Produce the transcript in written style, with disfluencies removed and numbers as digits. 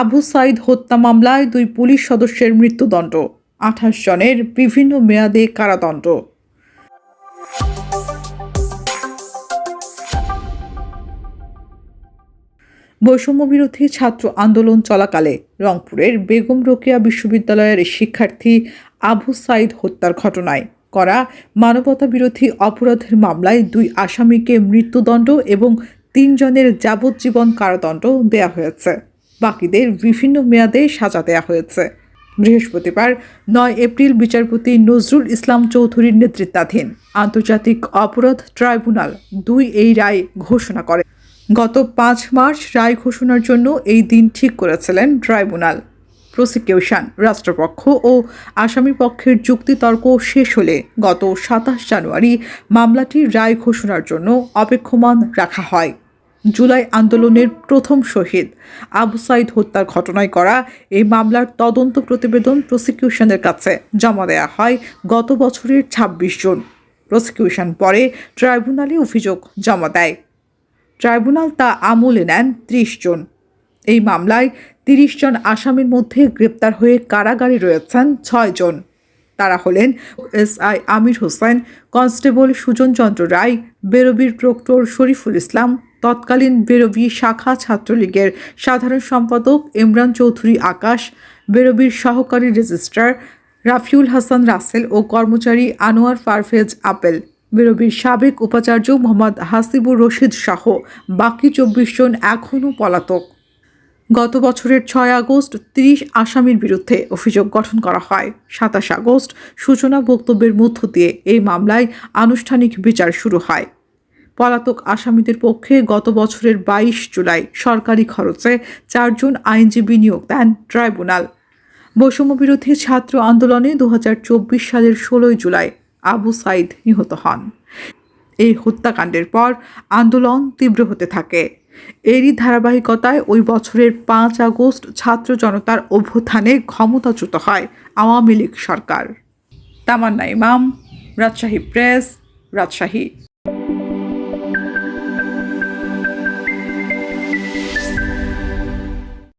আবু সাইদ হত্যা মামলায় 2 পুলিশ সদস্যের মৃত্যুদণ্ড, 28 জনের বিভিন্ন মেয়াদে কারাদণ্ড। বৈষম্যবিরোধী ছাত্র আন্দোলন চলাকালে রংপুরের বেগম রোকেয়া বিশ্ববিদ্যালয়ের শিক্ষার্থী আবু সাইদ হত্যার ঘটনায় করা মানবতাবিরোধী অপরাধের মামলায় 2 আসামিকে মৃত্যুদণ্ড এবং 3 জনের যাবজ্জীবন কারাদণ্ড দেয়া হয়েছে। বাকিদের বিভিন্ন মেয়াদে সাজা দেয়া হয়েছে। বৃহস্পতিবার 9 এপ্রিল বিচারপতি নজরুল ইসলাম চৌধুরীর নেতৃত্বাধীন আন্তর্জাতিক অপরাধ ট্রাইব্যুনাল 2 এই রায় ঘোষণা করে। গত 5 মার্চ রায় ঘোষণার জন্য এই দিন ঠিক করেছিলেন ট্রাইব্যুনাল। প্রসিকিউশন, রাষ্ট্রপক্ষ ও আসামিপক্ষের যুক্তিতর্ক শেষ হলে গত 27 জানুয়ারি মামলাটির রায় ঘোষণার জন্য অপেক্ষমাণ রাখা হয়। জুলাই আন্দোলনের প্রথম শহীদ আবু সাইদ হত্যার ঘটনায় করা এই মামলার তদন্ত প্রতিবেদন প্রসিকিউশনের কাছে জমা দেওয়া হয় গত বছরের 26 জুন। প্রসিকিউশন পরে ট্রাইব্যুনালে অভিযোগ জমা দেয়। ট্রাইব্যুনাল তা আমলে নেন 30 জন। এই মামলায় 30 জন আসামির মধ্যে গ্রেপ্তার হয়ে কারাগারে রয়েছেন 6 জন। তারা হলেন এসআই আমির হোসেন, কনস্টেবল সুজন চন্দ্র রায়, বেরবির প্রক্টর শরীফুল ইসলাম, তৎকালীন বেরবি শাখা ছাত্রলীগের সাধারণ সম্পাদক ইমরান চৌধুরী আকাশ, বেরবির সহকারী রেজিস্ট্রার রাফিউল হাসান রাসেল ও কর্মচারী আনোয়ার পারভেজ আপেল, বেরবির সাবেক উপাচার্য মোহাম্মদ হাসিবুর রশিদ সহ বাকি 24 জন এখনও পলাতক। গত বছরের 6 আগস্ট 30 আসামির বিরুদ্ধে অভিযোগ গঠন করা হয়। 27 আগস্ট সূচনা বক্তব্যের মধ্য দিয়ে এই মামলায় আনুষ্ঠানিক বিচার শুরু হয়। পলাতক আসামিদের পক্ষে গত বছরের 22 জুলাই সরকারি খরচে 4 জন আইনজীবী নিয়োগ দেন ট্রাইব্যুনাল। বৈষম্যবিরোধী ছাত্র আন্দোলনে 2024 সালের 16 জুলাই আবু সাইদ নিহত হন। এই হত্যাকাণ্ডের পর আন্দোলন তীব্র হতে থাকে। এরই ধারাবাহিকতায় ওই বছরের 5 আগস্ট ছাত্র জনতার অভ্যুত্থানে ক্ষমতাচ্যুত হয় আওয়ামী লীগ সরকার। তামান্না ইমাম, রাজশাহী প্রেস, রাজশাহী।